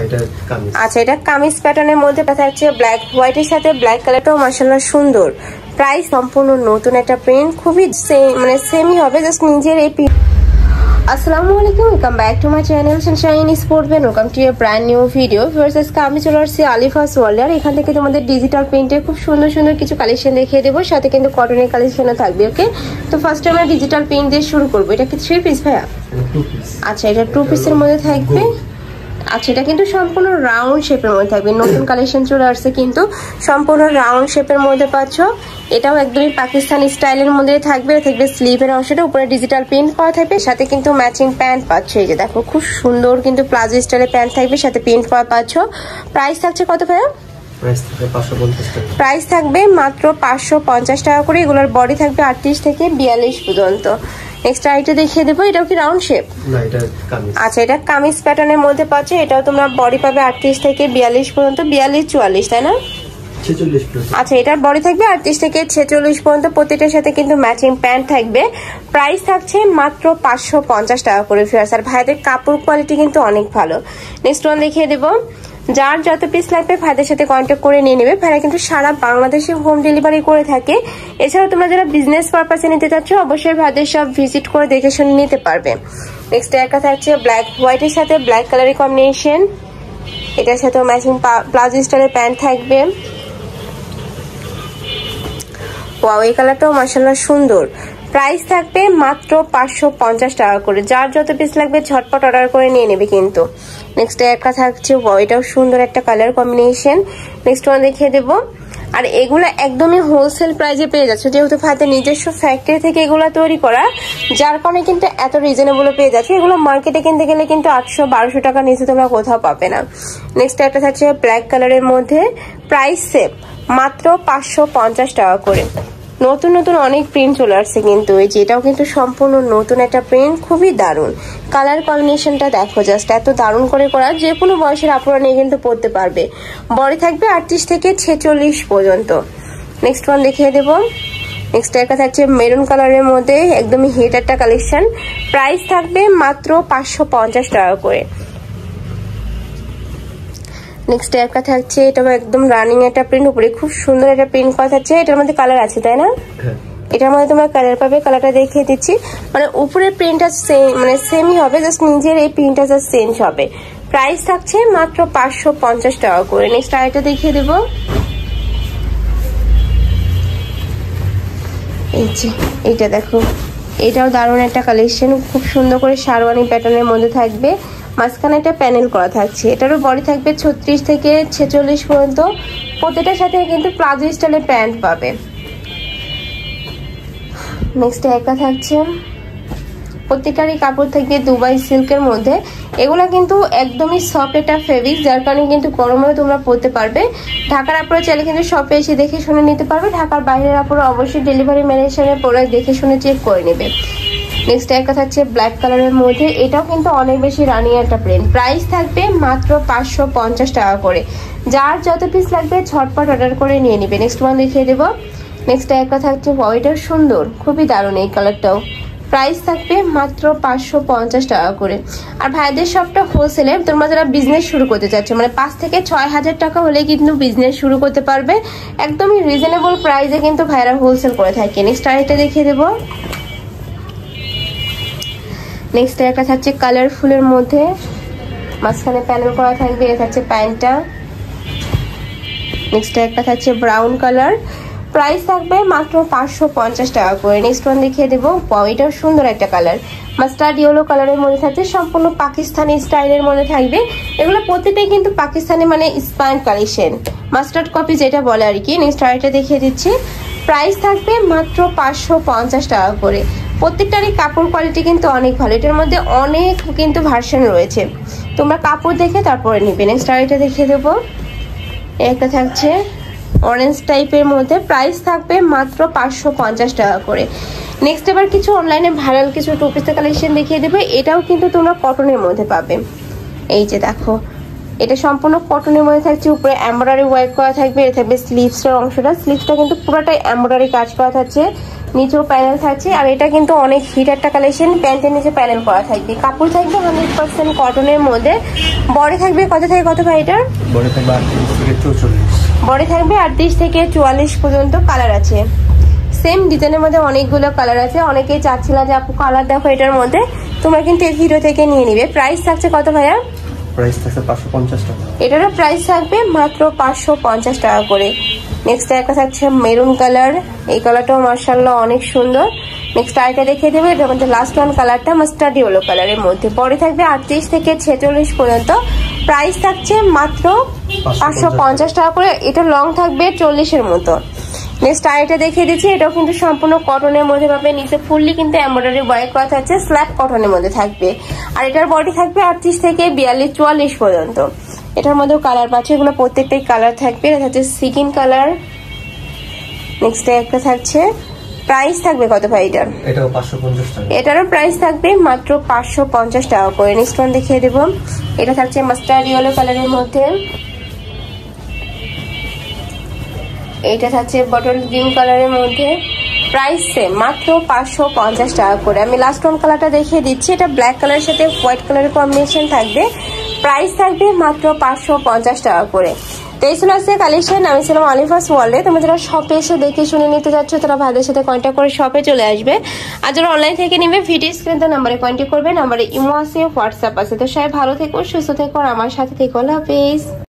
এটা কামিজ। আচ্ছা, এটা কামিজ প্যাটার্নের মধ্যে থাকছে ব্ল্যাক হোয়াইটের সাথে ব্ল্যাক কালারটাও মাশাআল্লাহ সুন্দর। প্রাইস সম্পূর্ণ নতুন একটা প্রিন্ট, খুবই সেমই হবে, জাস্ট নিজের এই আসসালামু আলাইকুম, welcome back to my channel sunshine sports one. Welcome to a brand new video. আজকে আমি চলে আসছি আলিফাস ওয়ার্ল্ড। আর এখান থেকে তোমাদের ডিজিটাল প্রিন্টের খুব সুন্দর সুন্দর কিছু কালেকশন দেখিয়ে দেবো, সাথে কিন্তু কটনের কালেকশনও থাকবে। ওকে, তো ফার্স্ট আমরা ডিজিটাল প্রিন্ট দিয়ে শুরু করবো। এটা কি 3 পিস ভাইয়া? আচ্ছা, এটা 2 পিসের মধ্যে থাকবে। আচ্ছা, এটা কিন্তু সম্পূর্ণ রাউন্ড শেপের মধ্যে থাকবে। নতুন কালেকশন চলে আসছে, কিন্তু সম্পূর্ণ রাউন্ড শেপের মধ্যে পাচ্ছ। এটাও একদমই পাকিস্তানি স্টাইলের মধ্যে থাকবে। থাকবে স্লিভের অংশটা, উপরে ডিজিটাল প্রিন্ট করা থাকবে, সাথে কিন্তু ম্যাচিং প্যান্ট পাচ্ছ। এই যে দেখো, খুব সুন্দর কিন্তু প্লাজো স্টাইলের প্যান্ট থাকবে, সাথে প্রিন্ট করা পাচ্ছ। প্রাইস থাকছে কত ভাইয়া? প্রাইস থাকবে মাত্র 550 টাকা করে। এগুলোর বডি থাকবে 38 থেকে 42 পর্যন্ত। নেক্সট আইটা দেখিয়ে দেবো। এটাও কি রাউন্ড শেপ? না, এটা কামিজ। আচ্ছা, এটা কামিজ প্যাটার্নের মধ্যে পাচ্ছ। এটাও তোমরা বডি পাবে 38 থেকে 42 পর্যন্ত, 42 44, তাই না? 46 পর্যন্ত। আচ্ছা, এটার বডি থাকবে 38 থেকে 46 পর্যন্ত। প্রত্যেকটার সাথে কিন্তু ম্যাচিং প্যান্ট থাকবে। প্রাইস থাকছে মাত্র 550 টাকা করে ফিয়ার্স। আর ভাইদের কাপড় কোয়ালিটি কিন্তু অনেক ভালো। নেক্সট ওয়ান দেখিয়ে দেবো। যার যত পিস লাগবে ভাইদের সাথে কন্ট্যাক্ট করে নিয়ে নেবে। ভাইরা কিন্তু সারা বাংলাদেশে হোম ডেলিভারি করে থাকে। এছাড়াও তোমরা যারা বিজনেস পারপাসে নিতে চাচ্ছ, অবশ্যই ভাইদের সব ভিজিট করে দেখে শুনে নিতে পারবে। নেক্সট একটা থাকছে ব্ল্যাক হোয়াইটের সাথে ব্ল্যাক কালারের কম্বিনেশন। এটার সাথে ম্যাচিং প্লাজো স্টাইলের প্যান্ট থাকবে। ওয়াও, এই কালারটাও মাশাআল্লাহ সুন্দর। প্রাইস থাকবে মাত্র 550 টাকা করে। যার যত পিস লাগবে ঝটপট অর্ডার করে নিয়ে নেবে কিন্তু। নেক্সট একটা থাকছে, এটাও সুন্দর একটা কালার কম্বিনেশন। নেক্সট ওয়ান দেখিয়ে দেবো। আর এগুলো একদমই হোলসেল প্রাইসে পেয়ে যাচ্ছে, যেহেতু ভাইদের নিজস্ব ফ্যাক্টরি থেকে এগুলো তৈরি করা, যার কারণে কিন্তু এত রিজনেবল পেয়ে যাচ্ছে। এগুলো মার্কেটে কিনতে গেলে কিন্তু 800-1200 টাকা নিচে তোমরা কোথাও পাবে না। নেক্সট একটা থাকছে ব্ল্যাক কালারের মধ্যে, প্রাইস সেম মাত্র 550 টাকা করে। নতুন নতুন অনেক প্রিন্ট চলে আসছে কিন্তু। এই যে এটাও কিন্তু সম্পূর্ণ নতুন একটা প্রিন্ট, খুবই দারুণ। কালার কম্বিনেশনটা দেখো, জাস্ট এত দারুণ করে করা, যে কোনো বয়সের আপুরা নিয়ে কিন্তু পরতে পারবে। বডি থাকবে 38 থেকে 46 পর্যন্ত। নেক্সট ওয়ান দেখিয়ে দেবো। নেক্সট একটা থাকছে মেরুন কালারের মধ্যে, একদমই হিট একটা কালেকশন। প্রাইস থাকবে মাত্র 550 টাকা করে। নেক্সট একটা থাকছে, এটা একদম রানিং একটা প্রিন্ট, উপরে খুব সুন্দর একটা প্রিন্ট করা থাকছে। এটার মধ্যে কালার আছে, তাই না? এটার মধ্যে তোমরা কালার পাবে। কালারটা দেখিয়ে দিচ্ছি। মানে উপরের প্রিন্টটা সেমই হবে, জাস্ট নিজের এই প্রিন্টটা জাস্ট চেঞ্জ হবে। প্রাইস থাকছে মাত্র 550 টাকা করে। নেক্সট আরেকটা দেখিয়ে দেবো। এই যে এইটা দেখো, এটাও দারুণ একটা কালেকশন, খুব সুন্দর করে শারওয়ানি প্যাটার্নের মধ্যে থাকবে। মাঝখানে একটা প্যানেল করা থাকছে। এটারও বডি থাকবে 36 থেকে 46 পর্যন্ত। প্রত্যেকটার সাথে কিন্তু প্লাজো স্টাইলের প্যান্ট পাবে। নেক্সট একটা থাকছে, প্রত্যেকটারই কাপড় থাকবে দুবাই সিল্কের মধ্যে। এগুলা কিন্তু একদমই সফট একটা ফেব্রিক, যার কারণে কিন্তু গরমেও তোমরা পরতে পারবে। ঢাকার আপুরা চাইলে কিন্তু শপে এসে দেখে শুনে নিতে পারবে। ঢাকার বাইরের আপুরা অবশ্যই ডেলিভারি ম্যানের সাথে পরে দেখে শুনে চেক করে নেবে। নেক্সট একটা থাকছে ব্ল্যাক কালারের মধ্যে, এটাও কিন্তু অনেক বেশি রানিং একটা প্রিন্ট। প্রাইস থাকবে মাত্র 550 টাকা করে। যার যত পিস লাগবে ঝটপট অর্ডার করে নিয়ে নিবে। নেক্সট ওয়ান দেখিয়ে দেবো। নেক্সট একটা থাকছে, এটাও সুন্দর, খুবই দারুণ এই কালারটাও। প্রাইস থাকবে মাত্র 550 টাকা করে। আর ভাইদের সবটা হোলসেলে, তোমরা যারা বিজনেস শুরু করতে চাচ্ছ, মানে 5 থেকে 6 হাজার টাকা হলে কিন্তু বিজনেস শুরু করতে পারবে। একদমই রিজনেবল প্রাইসে কিন্তু ভাইরা হোলসেল করে থাকে। নেক্সট আরেকটা দেখিয়ে দেবো। নেক্সট একটা থাকছে কালারফুলের মধ্যে, মাঝখানে প্যানেল করা থাকবে। এটা থাকছে প্যান্টটা। নেক্সট একটা থাকছে ব্রাউন কালার। প্রাইস থাকবে মাত্র 550 টাকা করে। নেক্সট ওয়ান দেখিয়ে দেবো। এটাও সুন্দর একটা কালার, মাস্টার্ড ইয়েলো কালারের মধ্যে থাকছে। সম্পূর্ণ পাকিস্তানি স্টাইলের মধ্যে থাকবে। এগুলো প্রতিটাই কিন্তু পাকিস্তানি, মানে স্পাইন কালেকশন, মাস্টার্ড কপি যেটা বলে আর কি। নেক্সট আরেকটা দেখিয়ে দিচ্ছি। প্রাইস থাকবে মাত্র 550 টাকা করে। প্রত্যেকটারই কাপড় কোয়ালিটি কিন্তু অনেক ভালো। এটার মধ্যে অনেক কিন্তু ভার্সন রয়েছে, তোমরা কাপড় দেখে তারপরে নিবে। নেক্সট আরেকটা দেখিয়ে দেবো। একটা থাকছে অরেঞ্জ টাইপের মধ্যে, প্রাইস থাকবে মাত্র 550 টাকা করে। নেক্সট এবার কিছু অনলাইনে ভাইরাল কিছু 2 পিসের কালেকশন দেখিয়ে দেবে। এটাও কিন্তু তোমরা কটনের মধ্যে পাবে। এই যে দেখো, এটা সম্পূর্ণ কটনের মধ্যে থাকছে, উপরে এমব্রয়ডারি ওয়ার্ক করা থাকবে। এটা থাকবে স্লিভসের অংশটা, স্লিভসটা কিন্তু পুরোটাই এমব্রয়ডারি কাজ করা থাকছে, নিচেও প্যানেল থাকছে। আর এটা কিন্তু অনেক হিট একটা কালেকশন, প্যান্টের নিচে প্যানেল করা থাকবে। কাপড় থাকবে 100% কটনের মধ্যে। বডি থাকবে কত থেকে কত ভাই এটার? বডি থাকবে 38 থেকে 44। বডি থাকবে 38 থেকে 44 পর্যন্ত। কালার আছে সেম ডিজাইনের মধ্যে অনেকগুলো কালার আছে। অনেকেই চাচ্ছিল যে আপু কালার দেখো এটার মধ্যে, তোমরা কিন্তু এই ভিডিও থেকে নিয়ে নিবে। প্রাইস থাকছে কত ভাইয়া? প্রাইস থাকছে 550 টাকা। এটারও প্রাইস থাকবে মাত্র 550 টাকা করে। নেক্সট একটা থাকছে মেরুন কালার, এই কালারটাও মাশাআল্লাহ অনেক সুন্দর। নেক্সট আরেকটা দেখিয়ে দেবো, এটার মধ্যে লাস্ট ওয়ান কালারটা মাস্টার্ড ইয়েলো কালারের মধ্যে। বডি থাকবে 38 থেকে 46 পর্যন্ত। প্রাইস থাকছে মাত্র 550 টাকা করে। এটা লং থাকবে 40-এর মতো। নেক্সট আরেকটা দেখিয়ে দিচ্ছি, এটাও কিন্তু সম্পূর্ণ কটনের মধ্যে পাবে, নিচে ফুললি কিন্তু এমব্রয়ডারি ওয়ার্ক করা থাকছে, স্ল্যাব কটনের মধ্যে থাকবে। আর এটার বডি থাকবে 38 থেকে 42-44 পর্যন্ত। এটার মধ্যেও কালার পাচ্ছে, এগুলো প্রত্যেকটাই কালার থাকবে। এটা হচ্ছে সিকিন কালার। নেক্সট একটা থাকছে, প্রাইস থাকবে কত ভাই এটার? এটাও 550 টাকা। এটারও প্রাইস থাকবে মাত্র 550 টাকা করে। নেক্সট ওয়ান দেখিয়ে দেবো, এটা থাকছে মাস্টার্ড ইয়েলো কালারের মধ্যে। এইটা থাকছে বটল গ্রিন কালারের মধ্যে। প্রাইস সেম, মাত্র 550 টাকা করে। আমি লাস্ট ওয়ান কালারটা দেখিয়ে দিচ্ছি, এটা ব্ল্যাক কালারের সাথে হোয়াইট কালারের কম্বিনেশন থাকবে। প্রাইস থাকবে মাত্র 550 টাকা করে। তো এই ছিল আজকে কালেকশন। আমি ছিলাম অলিভাস ওয়ার্ল্ডে। তোমরা যারা শপে এসে দেখে শুনে নিতে যাচ্ছ, তারা ভাইদের সাথে কন্ট্যাক্ট করে শপে চলে আসবে। আর যারা অনলাইন থেকে নিবে, ভিডিও স্ক্রিনে নাম্বারে কন্ট্যাক্ট করবে। নাম্বারে ইমো আছে, হোয়াটসঅ্যাপ আছে। তো সবাই ভালো থেকো, সুস্থ থেকো, আর আমার সাথে থেকো। আল্লাহ হাফেজ।